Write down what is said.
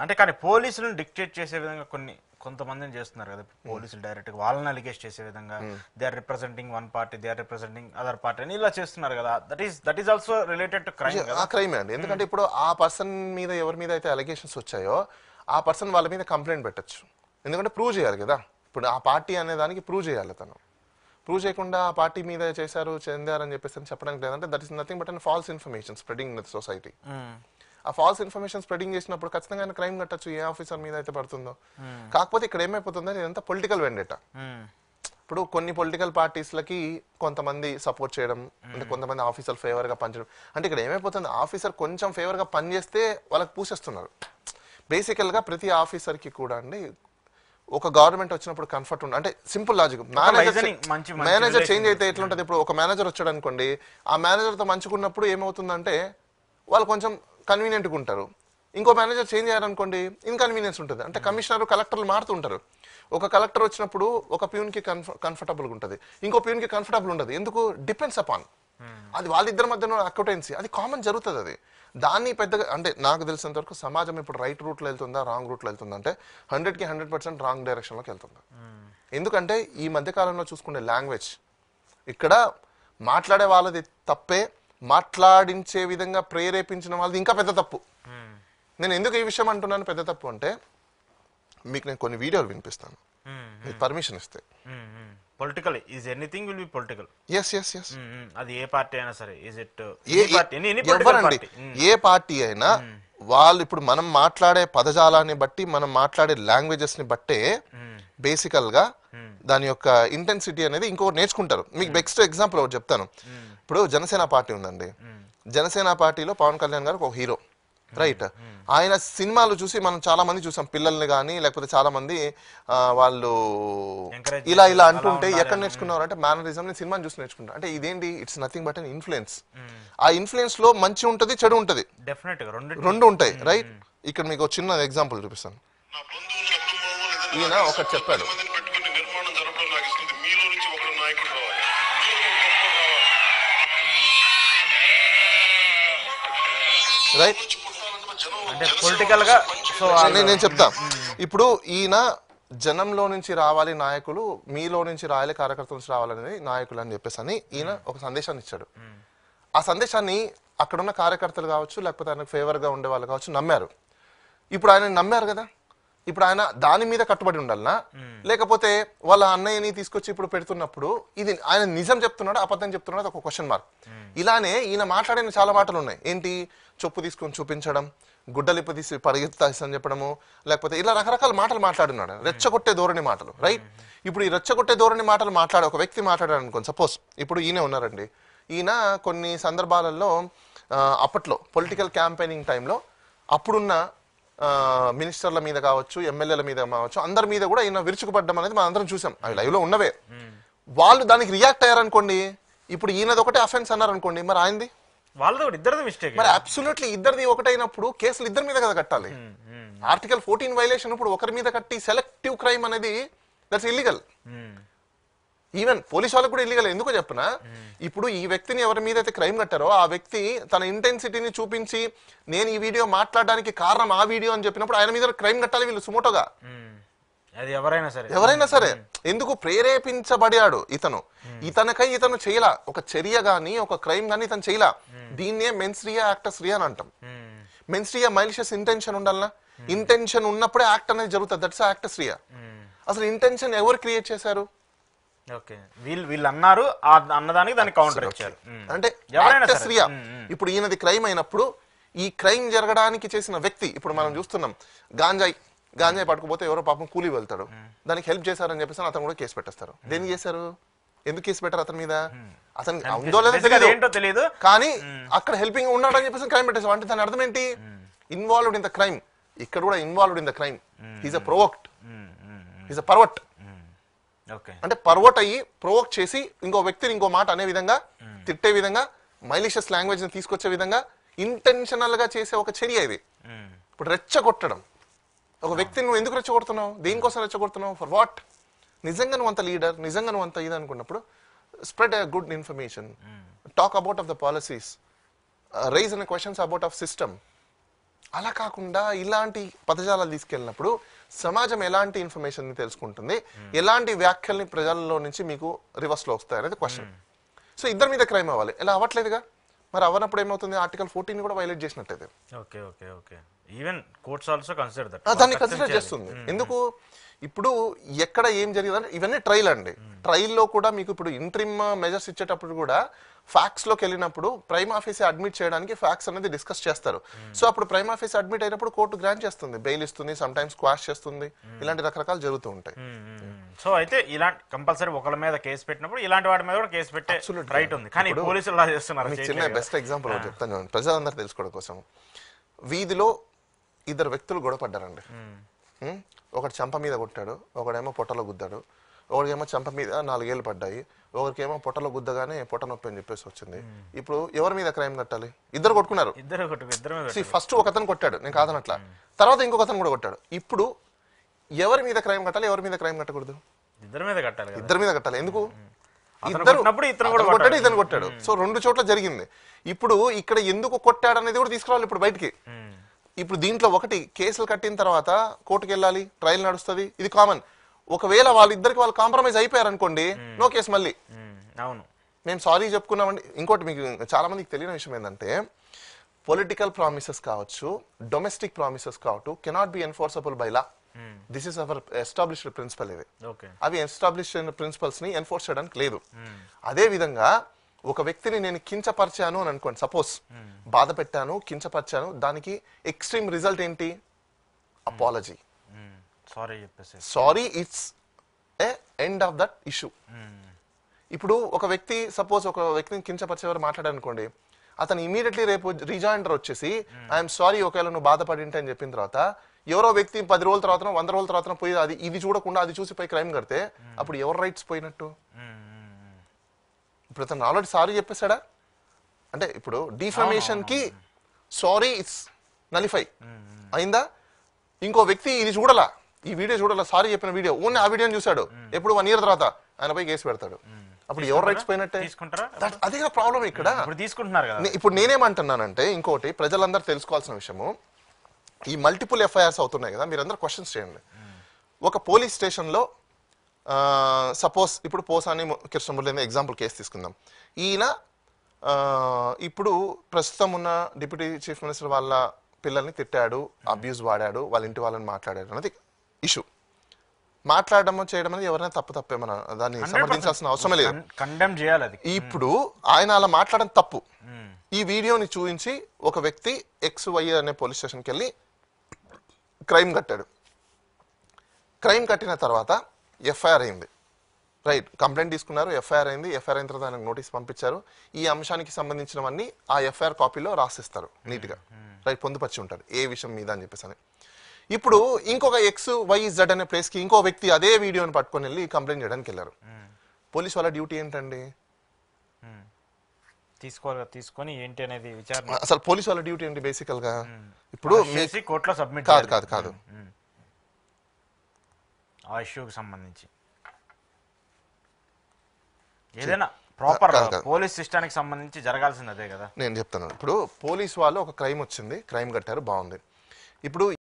అంటే కానీ పోలీసులను డిక్టేట్ చేసే విధంగా కొంతమందిని చేస్తున్నారు కదా పోలీసులు డైరెక్ట్ గా వాళ్ళని అలిగేట్ చేసే విధంగా they are representing one party, they are representing other party అని ఇలా చేస్తున్నారు కదా. That is also related to crime కదా. క్రైమ్ అండి. ఎందుకంటే ఇప్పుడు ఆ పర్సన్ మీద ఎవరి మీద అయితే అలిగేషన్స్ వచ్చాయో ఆ పర్సన్ వాళ్ళ మీద కంప్లైంట్ పెట్టచ్చు. ఎందుకంటే ప్రూవ్ చేయాలి కదా. ఇప్పుడు ఆ పార్టీ అనే దానికి ప్రూవ్ చేయాలి. తను ప్రూవ్ చేయకుండా ఆ పార్టీ మీద చెందారని చెప్పేసి చెప్పడానికి లేదంటే that is nothing but and false information spreading in the society. ఆ ఫాల్స్ ఇన్ఫర్మేషన్ స్ప్రెడింగ్ చేసినప్పుడు ఖచ్చితంగా ఆయన క్రైమ్ కట్టచ్చు, ఏ ఆఫీసర్ మీద అయితే పడుతుందో. కాకపోతే ఇక్కడ ఏమైపోతుందో ఇదంతా పొలిటికల్ వెండేటా. ఇప్పుడు కొన్ని పొలిటికల్ పార్టీస్లకి కొంతమంది సపోర్ట్ చేయడం, అంటే కొంతమంది ఆఫీసర్ ఫేవర్ గా పనిచేయడం. అంటే ఇక్కడ ఏమైపోతుంది, ఆఫీసర్ కొంచెం ఫేవర్ గా పనిచేస్తే వాళ్ళకి పూసేస్తున్నారు. బేసికల్ గా ప్రతి ఆఫీసర్ కి కూడా అండి ఒక గవర్నమెంట్ వచ్చినప్పుడు కంఫర్ట్ ఉండాలి. అంటే సింపుల్ లాజిక్, మేనేజర్ చేంజ్ అయితే ఎట్లుంటది. ఇప్పుడు ఒక మేనేజర్ వచ్చాడు అనుకోండి, ఆ మేనేజర్ తో మంచుకున్నప్పుడు ఏమవుతుందంటే వాళ్ళు కొంచెం కన్వీనియంట్గా ఉంటారు. ఇంకో మేనేజర్ చేంజ్ అయ్యారనుకోండి ఇన్కన్వీనియన్స్ ఉంటుంది. అంటే కమిషనర్ కలెక్టర్లు మారుతుంటారు. ఒక కలెక్టర్ వచ్చినప్పుడు ఒక ప్యూన్కి కంఫర్టబుల్గా ఉంటుంది, ఇంకో ప్యూన్కి కంఫర్టబుల్ ఉండదు. ఎందుకు? డిపెండ్స్ అపాన్ అది వాళ్ళిద్దరి మధ్యన అక్యుటెన్సీ, అది కామన్ జరుగుతుంది. అది దాన్ని పెద్దగా అంటే నాకు తెలిసినంత వరకు సమాజం ఇప్పుడు రైట్ రూట్లో వెళ్తుందా రాంగ్ రూట్లో వెళ్తుందా అంటే 100కి 100% రాంగ్ డైరెక్షన్లోకి వెళ్తుంది. ఎందుకంటే ఈ మధ్యకాలంలో చూసుకునే లాంగ్వేజ్ ఇక్కడ మాట్లాడే వాళ్ళది తప్పే, మాట్లాడించే విధంగా ప్రేరేపించిన వాళ్ళది ఇంకా పెద్ద తప్పు. నేను ఎందుకు ఈ విషయం అంటున్నాను పెద్ద తప్పు అంటే, మీకు నేను కొన్ని వీడియోలు వినిపిస్తాను మీకు పర్మిషన్ ఇస్తే. Political is anything will be political. yes అది ఏ పార్టీ అయినా సరే, ఇస్ ఇట్ ఎవరండి ఏ పార్టీ అయినా వాళ్ళు ఇప్పుడు మనం మాట్లాడే పదజాలాన్ని బట్టి, మనం మాట్లాడే లాంగ్వేజెస్ ని బట్టే బేసికల్ గా దాని యొక్క ఇంటెన్సిటీ అనేది ఇంకొకటి నేర్చుకుంటారు. మీకు బెస్ట్ ఎగ్జాంపుల్ ఒకటి చెప్తాను. ఇప్పుడు జనసేన పార్టీ ఉందండి. జనసేన పార్టీలో పవన్ కళ్యాణ్ గారు ఒక హీరో, రైట్? ఆయన సినిమాలు చూసి మనం చాలా మంది చూసాం, పిల్లల్ని కానీ లేకపోతే చాలా మంది వాళ్ళు ఇలా ఇలా అంటుంటే ఎక్కడ నేర్చుకున్నారు అంటే మేనరిజం ని సినిమాని చూసి నేర్చుకుంటారు. అంటే ఇదేంటి? It's nothing but an influence. ఆ ఇన్ఫ్లుయెన్స్ లో మంచి ఉంటది, చెడు ఉంటది, రెండు ఉంటాయి, రైట్? ఇక్కడ మీకు చిన్న ఎగ్జాంపుల్ చూపిస్తాను. ఈయన ఒకటి చెప్పాడు, రైట్? అంటే పొలిటికల్ గా నేను చెప్తా. ఇప్పుడు ఈయన జనంలో నుంచి రావాలి నాయకులు, మీలో నుంచి రావాలి కార్యకర్తల నుంచి రావాలనేది నాయకులు అని చెప్పేసి అని ఈయన ఒక సందేశాన్ని ఇచ్చాడు. ఆ సందేశాన్ని అక్కడున్న కార్యకర్తలు కావచ్చు లేకపోతే ఆయనకు ఫేవర్ గా ఉండే వాళ్ళు కావచ్చు నమ్మారు. ఇప్పుడు ఆయన నమ్మారు కదా, ఇప్పుడు ఆయన దాని మీద కట్టుబడి ఉండాలనా లేకపోతే వాళ్ళ అన్నయ్యని తీసుకొచ్చి ఇప్పుడు పెడుతున్నప్పుడు ఇది ఆయన నిజం చెప్తున్నాడు అబద్ధం చెప్తున్నాడు ఒక క్వశ్చన్ మార్క్. ఇలానే ఈయన మాట్లాడిన చాలా మాటలు ఉన్నాయి. ఏంటి? చొప్పు తీసుకొని చూపించడం, గుడ్డలిప్పు తీసి పరిగెత్తాల్సి చెప్పడము, లేకపోతే ఇలా రకరకాల మాటలు మాట్లాడున్నాడు, రెచ్చగొట్టే ధోరణి మాటలు, రైట్? ఇప్పుడు ఈ రెచ్చగొట్టే ధోరణి మాటలు మాట్లాడే ఒక వ్యక్తి మాట్లాడాడు అనుకోండి, సపోజ్ ఇప్పుడు ఈయన ఉన్నారండి. ఈయన కొన్ని సందర్భాలలో అప్పట్లో పొలిటికల్ క్యాంపెయినింగ్ టైంలో అప్పుడున్న మినిస్టర్ల మీద కావచ్చు, ఎమ్మెల్యేల మీద కావచ్చు, అందరి మీద కూడా ఈయన విరుచుకుపడ్డం అనేది మనం అందరం చూసాం, అవి లైవ్ లో ఉన్నవే. వాళ్ళు దానికి రియాక్ట్ అయ్యారనుకోండి, ఇప్పుడు ఈయనది ఒకటే అఫెన్స్ అన్నారు అనుకోండి, మరి ఆయనది ఇద్దరిది మిస్టేక్. మరి అబ్సల్యూట్లీ ఇద్దరిది ఒకటైనప్పుడు కేసులు ఇద్దరి మీద కదా కట్టాలి. ఆర్టికల్ 14 వైలేషన్ ఇప్పుడు ఒకరి మీద కట్టి సెలెక్టివ్ క్రైమ్ అనేది దట్స్ ఇల్లీగల్. ఈవెన్ పోలీస్ వాళ్ళకు కూడా ఇల్లీగల్. ఎందుకో చెప్పనా, ఇప్పుడు ఈ వ్యక్తిని ఎవరి మీద అయితే క్రైమ్ కట్టారో ఆ వ్యక్తి తన ఇంటెన్సిటీని చూపించి నేను ఈ వీడియో మాట్లాడడానికి కారణం ఆ వీడియో అని చెప్పినప్పుడు ఆయన మీద క్రైమ్ కట్టాలి వీళ్ళు సుమోటోగా. అది ఎవరైనా సరే ఎందుకు ప్రేరేపించబడాడు ఇతనికై ఇతను చేయలా, ఒక చర్య గాని ఒక క్రైమ్ గాని ఇతను చేయలా. దీన్నే మెన్స్రియా యాక్టస్ రియా అని అంటాం. మెన్స్రియా మైలిషియస్ ఇంటెన్షన్ ఉండాలనా, ఇంటెన్షన్ ఉన్నప్పుడే యాక్ట్ అనేది జరుగుతుంది, దట్స్ యాక్టస్ రియా. అసలు ఇంటెన్షన్ ఎవరు క్రియేట్ చేశారు? వీళ్ళు అన్నారు, అన్నదానికి దానికి కౌంటర్ ఇచ్చారు. అంటే యాక్టస్ రియా. ఇప్పుడు ఈయనది క్రైమ్ అయినప్పుడు ఈ క్రైమ్ జరగడానికి చేసిన వ్యక్తి, ఇప్పుడు మనం చూస్తున్నాం గాంజాయి పట్టుకుపోతే ఎవరో పాపం కూలీ వెళ్తాడు, దానికి హెల్ప్ చేశారని చెప్పేసి అతను కూడా కేసు పెట్టేస్తారు. దేనికి చేశారు? ఎందుకు కేసు పెట్టారు అతని మీద? అతను ఉందో లేదో తెలియదు, కానీ అక్కడ హెల్పింగ్ ఉన్నాడని చెప్పేసి క్రైమ్ పెట్టేసారు. అంటే దాని అర్థం ఏంటి? Involved in the crime. ఇక్కడ కూడా involved in the crime. He's a provoked, he's a pervert. అంటే పర్వట్ అయ్యి ప్రొవోక్ చేసి ఇంకో వ్యక్తిని ఇంకో మాట అనే విధంగా, తిట్టే విధంగా, మైలిషియస్ లాంగ్వేజ్ ని తీసుకొచ్చే విధంగా ఇంటెన్షనల్ గా చేసే ఒక చర్య ఇది. ఇప్పుడు రెచ్చగొట్టడం. ఒక వ్యక్తిని నువ్వు ఎందుకు రెచ్చగొడుతున్నావు? దేనికోసం రెచ్చగొడుతున్నావు? For what? నిజంగా నువ్వు అంత లీడర్, నిజంగా నువ్వు అంత ఇది అనుకున్నప్పుడు spread a good information, talk about of the policies, raise అనే క్వశ్చన్స్ అబౌట్ ఆఫ్ సిస్టమ్. అలా కాకుండా ఇలాంటి పదజాలాలు తీసుకెళ్ళినప్పుడు సమాజం ఎలాంటి ఇన్ఫర్మేషన్ తెలుసుకుంటుంది, ఎలాంటి వ్యాఖ్యల్ని ప్రజల్లో నుంచి మీకు రివర్స్ లో వస్తాయి అనేది క్వశ్చన్. సో ఇద్దరి మీద క్రైమ్ అవ్వాలి, ఇలా అవ్వట్లేదుగా. మరి అవ్వనప్పుడు ఏమవుతుంది, ఆర్టికల్ 14 కూడా వైలేట్ చేసినట్టయితే. Okay okay okay even courts also consider that, దాన్ని కన్సిడర్ చేస్తుంది. ఎందుకు ఇప్పుడు ఎక్కడ ఏం జరిగిందంటే ఇవన్నీ ట్రయల్ అండి. ట్రయల్లో కూడా మీకు ఇప్పుడు ఇంట్రిమ్ మెజర్స్ ఇచ్చేటప్పుడు కూడా ఫ్యాక్ట్స్ లోకి వెళ్ళినప్పుడు ప్రైమ్ ఆఫీసే అడ్మిట్ చేయడానికి ఫ్యాక్ట్స్ అనేది డిస్కస్ చేస్తారు. సో అప్పుడు ప్రైమ్ ఆఫీస్ అడ్మిట్ అయినప్పుడు కోర్టు గ్రాంట్ చేస్తుంది, బెయిల్ ఇస్తుంది, సమ్ టైమ్స్ క్వాష్ చేస్తుంది, ఇలాంటి రకరకాలు జరుగుతూ ఉంటాయి. సో అయితే ఇలాంటి కంపల్సరీ ఒకళ్ళ మీద కేసు పెట్టినప్పుడు ఇలాంటి వాటి మీద కూడా కేసు పెట్టే రైట్ ఉంది, కానీ పోలీసులు అలా చేస్తున్నారు. చిన్న బెస్ట్ ఎగ్జాంపుల్ చెప్తాను ప్రజలందరూ తెలుసుకోవడం కోసం. వీధిలో ఇద్దరు వ్యక్తులు గొడవపడ్డారండి. ఒకటి చంప మీద కొట్టాడు, ఒకడేమో పొట్టలో గుద్దాడు, ఒకరికేమో చంప మీద 4 ఏళ్ళు పడ్డాయి, ఒకరికేమో పొట్టలో గుద్దగానే పొట్ట నొప్పి అని చెప్పేసి వచ్చింది. ఇప్పుడు ఎవరి మీద క్రైమ్ కట్టాలి? ఇద్దరు కొట్టుకున్నారు. ఫస్ట్ ఒక అతను కొట్టాడు, నేను కాదనట్లా, తర్వాత ఇంకొక అతను కూడా కొట్టాడు. ఇప్పుడు ఎవరి మీద క్రైమ్ కట్టాలి, ఎవరి మీద క్రైమ్ కట్టకూడదు? ఇద్దరి మీద కట్టాలి. ఇద్దరి మీద కట్టాలి. ఎందుకు? ఇద్దరు కొట్టాడు, ఇతను కొట్టాడు. సో 2 చోట్ల జరిగింది. ఇప్పుడు ఇక్కడ ఎందుకు కొట్టాడు అనేది కూడా తీసుకురావాలి ఇప్పుడు బయటికి. ఇప్పుడు దీంట్లో ఒకటి, కేసులు కట్టిన తర్వాత కోర్టుకు వెళ్ళాలి, ట్రయల్ నడుస్తుంది, ఇది కామన్. ఒకవేళ వాళ్ళిద్దరికి వాళ్ళు కాంప్రమైజ్ అయిపోయారు అనుకోండి, నో కేసు మళ్ళీ. అవును, మేము సారీ చెప్పుకున్నామండి. ఇంకోటి మీకు చాలా మందికి తెలియని విషయం ఏంటంటే, పొలిటికల్ ప్రామిసెస్ కావచ్చు, డొమెస్టిక్ ప్రామిసెస్ కావచ్చు, cannot be enforceable by law. This is our established principle. ఇది అవి ఎస్టాబ్లిష్డ్ ప్రిన్సిపల్స్ ని ఎన్ఫోర్స్ చేయడానికి లేదు. అదే విధంగా ఒక వ్యక్తిని నేను కించపరిచాను అని అనుకోండి, సపోజ్ బాధ పెట్టాను, కించపరిచాను, దానికి ఎక్స్ట్రీమ్ రిజల్ట్ ఏంటి? Apology, sorry, it's a end of that issue. ఇప్పుడు ఒక వ్యక్తి సపోజ్ ఒక వ్యక్తిని కించపరిచేవారు మాట్లాడారనుకోండి, అతను ఇమీడియట్లీ రేపు రీజాయిండర్ వచ్చేసి ఐఎమ్ సారీ ఒకవేళ నువ్వు బాధపడింటే అని చెప్పిన తర్వాత, ఎవరో వ్యక్తి 10 రోజుల తర్వాత 100 రోజుల తర్వాత పోయి అది ఇది చూడకుండా అది చూసి పోయి క్రైమ్ కడితే అప్పుడు ఎవరు రైట్స్ పోయినట్టు? ఇప్పుడు అతను ఆల్రెడీ సారీ చెప్పేశాడా? అంటే ఇప్పుడు డిఫమేషన్ కి సారీ ఇట్స్ నలిఫై అయిందా? ఇంకో వ్యక్తి ఇది చూడాలా, ఈ వీడియో చూడాలా, సారీ చెప్పిన వీడియో, ఓన్లీ ఆ వీడియోని చూశాడు, ఎప్పుడు 1 ఇయర్ తర్వాత ఆయన పోయి కేసు పెడతాడు. అప్పుడు ఎవరు రైట్స్ పోయినట్టే? అదే ప్రాబ్లం ఇక్కడ. ఇప్పుడు నేనేమంటున్నానంటే, ఇంకోటి ప్రజలందరూ తెలుసుకోవాల్సిన విషయము, ఈ మల్టిపుల్ ఎఫ్ఐఆర్స్ అవుతున్నాయి కదా, మీరందరూ క్వశ్చన్స్ చేయండి. ఒక పోలీస్ స్టేషన్లో సపోజ్ ఇప్పుడు పోసాని కృష్ణమురళి ఎగ్జాంపుల్ కేసు తీసుకుందాం. ఈయన ఇప్పుడు ప్రస్తుతం ఉన్న డిప్యూటీ చీఫ్ మినిస్టర్ వాళ్ళ పిల్లల్ని తిట్టాడు, అబ్యూస్ వాడాడు, వాళ్ళ ఇంటి వాళ్ళని మాట్లాడాడు అనేది ఇష్యూ. మాట్లాడడం చేయడం అనేది ఎవరైనా తప్పే, మన దాన్ని సమర్థించాల్సిన అవసరం లేదు, కండెమ్ చేయాలి అది. ఇప్పుడు ఆయన అలా మాట్లాడడం తప్పు. ఈ వీడియోని చూపించి ఒక వ్యక్తి XY అనే పోలీస్ స్టేషన్కి వెళ్ళి క్రైమ్ కట్టాడు. క్రైమ్ కట్టిన తర్వాత ఎఫ్ఐఆర్ అయింది, రైట్, కంప్లైంట్ తీసుకున్నారు, ఎఫ్ఐఆర్ అయింది. ఎఫ్ఐఆర్ అయిన తర్వాత ఆయనకు నోటీస్ పంపించారు. ఈ అంశానికి సంబంధించినవన్నీ ఆ ఎఫ్ఐఆర్ కాపీలో రాసిస్తారు నీట్గా, రైట్, పొందుపరిచి ఉంటారు ఏ విషయం మీద అని చెప్పేసి. ఇప్పుడు ఇంకొక XYZ అనే ప్లేస్కి ఇంకో వ్యక్తి అదే వీడియోని పట్టుకొని వెళ్ళి కంప్లైంట్ చేయడానికి వెళ్ళారు. పోలీస్ వాళ్ళ డ్యూటీ ఏంటండి? తీసుకొని ఏంటి అనేది విచారణ. అసలు పోలీస్ వాళ్ళ డ్యూటీ ఏంటి బేసికల్ గా? ఇప్పుడు కోర్టులో సబ్మిట్ కాదు ఆ ఇష్యూకి సంబంధించి ఏదైనా ప్రాపర్ పోలీస్ సిస్టానికి సంబంధించి జరగాల్సింది అదే కదా. నేను చెప్తాను. ఇప్పుడు పోలీస్ వాళ్ళు ఒక క్రైమ్ వచ్చింది, క్రైమ్ కట్టారు, బాగుంది. ఇప్పుడు